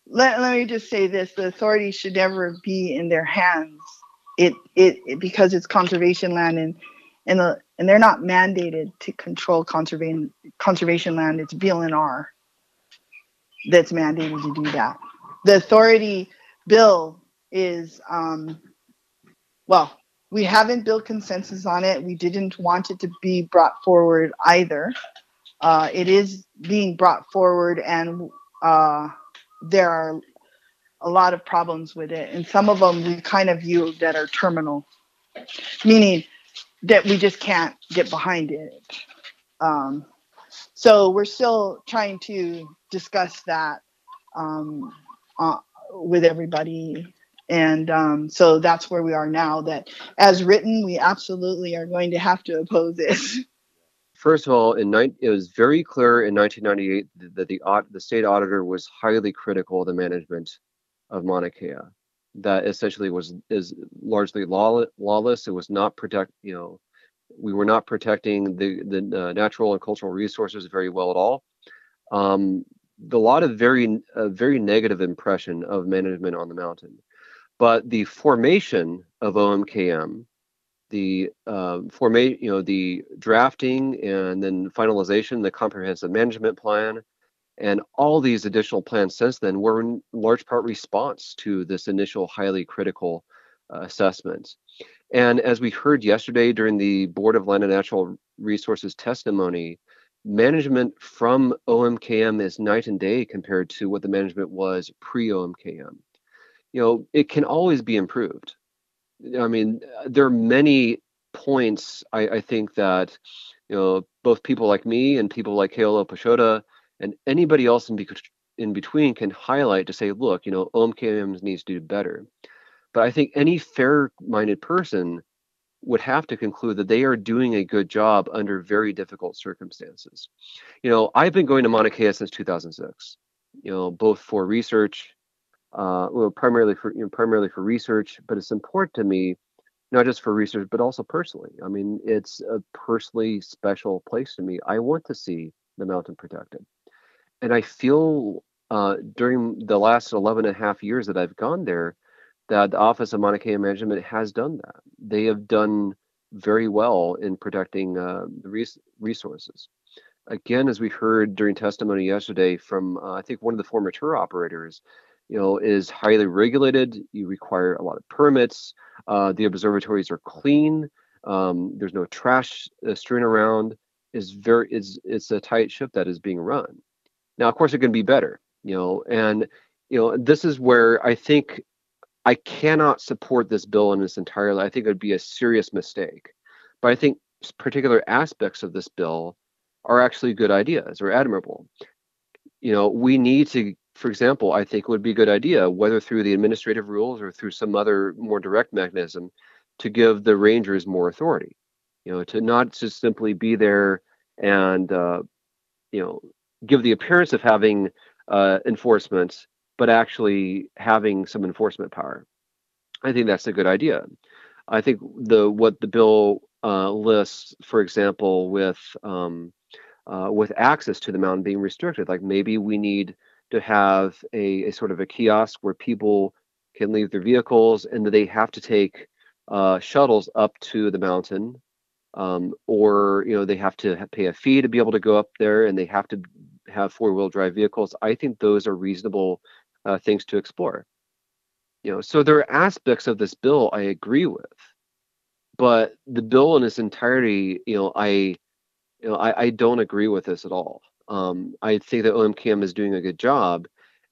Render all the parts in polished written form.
let me just say this: the authority should never be in their hands. It because it's conservation land, and they're not mandated to control conservation land. It's VLNR that's mandated to do that. The authority bill is well, we haven't built consensus on it. We didn't want it to be brought forward either. It is being brought forward, and there are a lot of problems with it, and some of them we kind of view that are terminal, meaning that we just can't get behind it. Um, so we're still trying to discuss that um, uh, with everybody. And so that's where we are now. That as written, we absolutely are going to have to oppose it. First of all, it was very clear in 1998 that the state auditor was highly critical of the management of Mauna Kea. That essentially is largely lawless. It was not we were not protecting the natural and cultural resources very well at all. The lot of very negative impression of management on the mountain. But the formation of OMKM, the drafting and then finalization, the comprehensive management plan, and all these additional plans since then were in large part response to this initial highly critical assessment. And as we heard yesterday during the Board of Land and Natural Resources testimony, management from OMKM is night and day compared to what the management was pre-OMKM. It can always be improved. I mean, there are many points I think that, both people like me and people like Keolo Pashoda and anybody else in between can highlight to say, look, OMKM needs to do better. But I think any fair-minded person would have to conclude that they are doing a good job under very difficult circumstances. I've been going to Mauna Kea since 2006, both for research, well, primarily for research, but it's important to me, not just for research, but also personally. I mean, it's a personally special place to me. I want to see the mountain protected. And I feel during the last 11 and a half years that I've gone there, that the Office of Mauna Kea Management has done that. They have done very well in protecting the resources. Again, as we heard during testimony yesterday from, I think, one of the former tour operators, is highly regulated. You require a lot of permits. The observatories are clean. There's no trash strewn around. It's a tight ship that is being run. Now, of course, it can be better, and this is where I think I cannot support this bill in its entirety. I think it would be a serious mistake. But I think particular aspects of this bill are actually good ideas or admirable. We need to, for example, I think it would be a good idea, whether through the administrative rules or through some other more direct mechanism, to give the rangers more authority. To not just simply be there and you know give the appearance of having enforcement, but actually having some enforcement power. I think that's a good idea. I think what the bill lists, for example, with access to the mountain being restricted, like maybe we need to have a sort of a kiosk where people can leave their vehicles and that they have to take shuttles up to the mountain, or they have to pay a fee to be able to go up there, and they have to have four-wheel drive vehicles. I think those are reasonable things to explore. So there are aspects of this bill I agree with, but the bill in its entirety, I don't agree with this at all. I think that OMKM is doing a good job,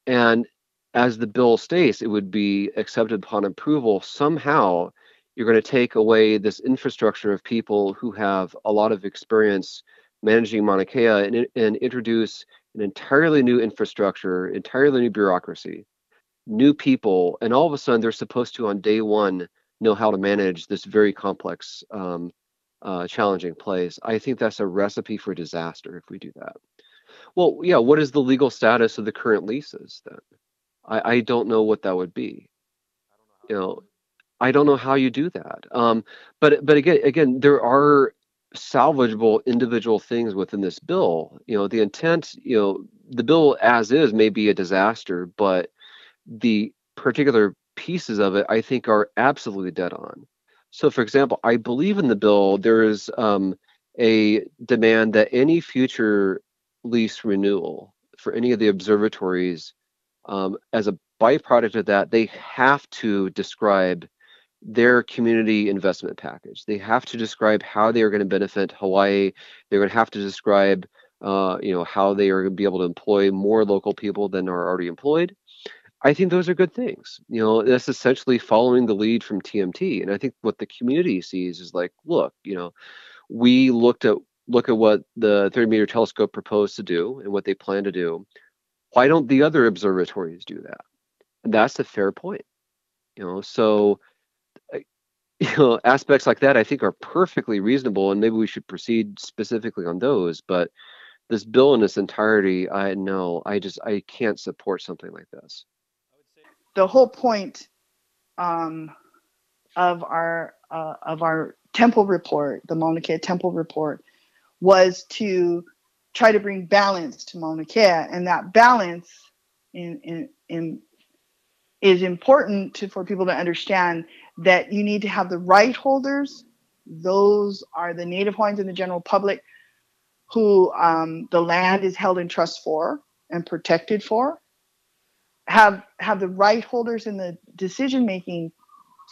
and as the bill states, it would be accepted upon approval. Somehow, you're going to take away this infrastructure of people who have a lot of experience managing Mauna Kea and introduce an entirely new infrastructure, entirely new bureaucracy, new people, and all of a sudden they're supposed to, on day one, know how to manage this very complex, challenging place. I think that's a recipe for disaster if we do that. Well, yeah, what is the legal status of the current leases then? I don't know what that would be. You know, I don't know how you do that. But again, there are salvageable individual things within this bill. The intent, the bill as is may be a disaster, but the particular pieces of it I think are absolutely dead on. So, for example, I believe in the bill there is a demand that any future lease renewal for any of the observatories, as a byproduct of that, they have to describe their community investment package. They have to describe how they are going to benefit Hawaii. They're going to have to describe, how they are going to be able to employ more local people than are already employed. I think those are good things. That's essentially following the lead from TMT. And I think what the community sees is like, look, we look at what the 30-meter telescope proposed to do and what they plan to do. Why don't the other observatories do that? And that's a fair point. So aspects like that I think are perfectly reasonable, and maybe we should proceed specifically on those. But this bill in its entirety, I can't support something like this. The whole point um, of our temple report, the Mauna Kea temple report, was to try to bring balance to Mauna Kea, and that balance is important for people to understand that you need to have the right holders. Those are the Native Hawaiians and the general public who the land is held in trust for and protected for. Have the right holders in the decision making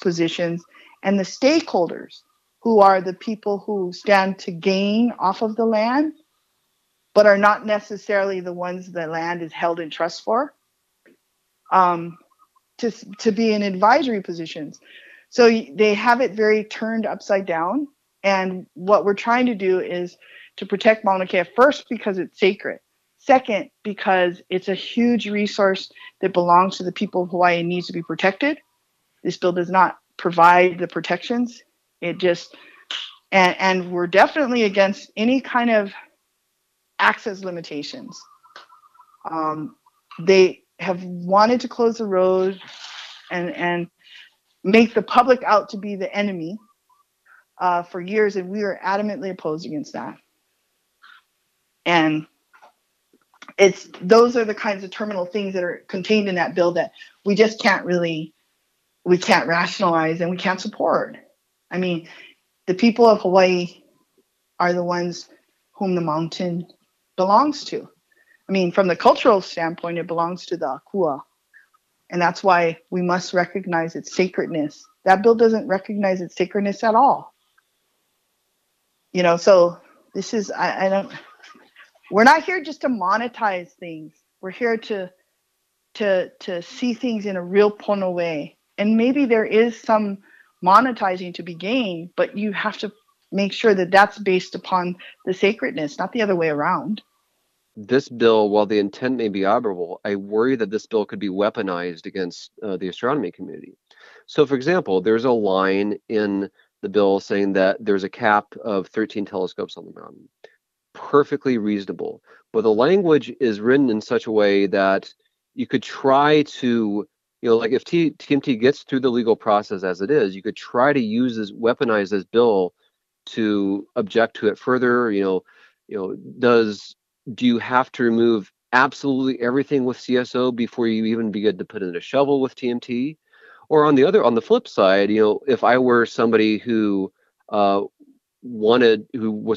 positions, and the stakeholders who are the people who stand to gain off of the land but are not necessarily the ones the land is held in trust for, to be in advisory positions. So they have it very turned upside down. And what we're trying to do is to protect Mauna Kea, first because it's sacred. Second, because it's a huge resource that belongs to the people of Hawaii and needs to be protected. This bill does not provide the protections. It just, and we're definitely against any kind of access limitations. They have wanted to close the road and make the public out to be the enemy for years, and we are adamantly opposed against that. And those are the kinds of terminal things that are contained in that bill that we just can't rationalize and we can't support. I mean, the people of Hawaii are the ones whom the mountain belongs to. I mean, from the cultural standpoint, it belongs to the Akua. And that's why we must recognize its sacredness. That bill doesn't recognize its sacredness at all. So this is, we're not here just to monetize things. We're here to see things in a real pono way. And maybe there is some monetizing to be gained, but you have to make sure that that's based upon the sacredness, not the other way around. This bill, while the intent may be admirable, I worry that this bill could be weaponized against the astronomy community. So, for example, there's a line in the bill saying that there's a cap of 13 telescopes on the mountain. Perfectly reasonable. But the language is written in such a way that you could try to, like if TMT gets through the legal process as it is, you could try to weaponize this bill to object to it further. Do you have to remove absolutely everything with CSO before you even begin to put in a shovel with TMT? Or on the flip side, if I were somebody who was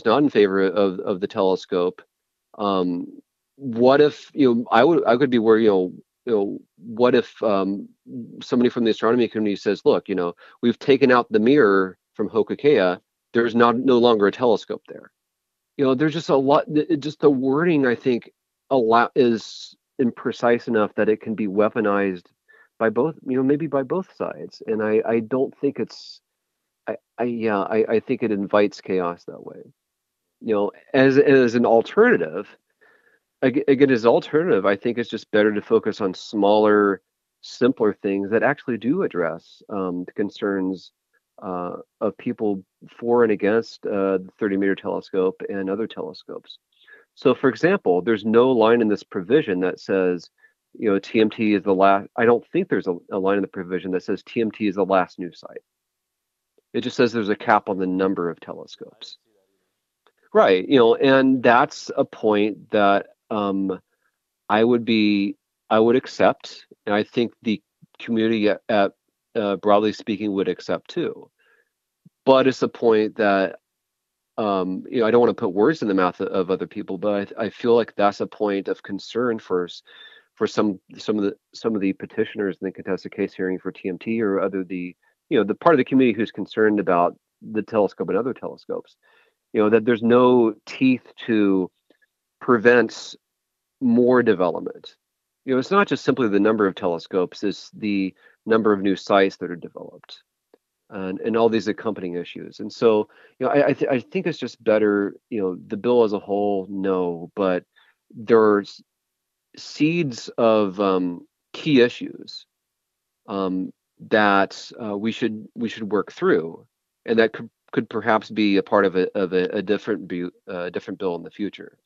not in favor of the telescope, what if I could be worried, what if somebody from the astronomy community says, look, we've taken out the mirror from Hokuea, there's no longer a telescope there. There's just a lot. Just the wording, I think, is imprecise enough that it can be weaponized by both, maybe by both sides. And I don't think it's. I think it invites chaos that way. As an alternative, again, as an alternative, I think it's just better to focus on smaller, simpler things that actually do address the concerns of people for and against the 30-meter telescope and other telescopes. So, for example, there's no line in this provision that says, TMT is the last. I don't think there's a line in the provision that says TMT is the last new site. It just says there's a cap on the number of telescopes. Right, and that's a point that I would be I would accept, and I think the community at broadly speaking would accept too. But it's the point that I don't want to put words in the mouth of other people, but I feel like that's a point of concern for some of the petitioners in the contested case hearing for TMT or other the part of the community who's concerned about the telescope and other telescopes. That there's no teeth to prevent more development. It's not just simply the number of telescopes; it's the number of new sites that are developed and all these accompanying issues. And so, I think it's just better, the bill as a whole, no, but there's seeds of key issues that we should work through, and that could perhaps be a part of a different different bill in the future.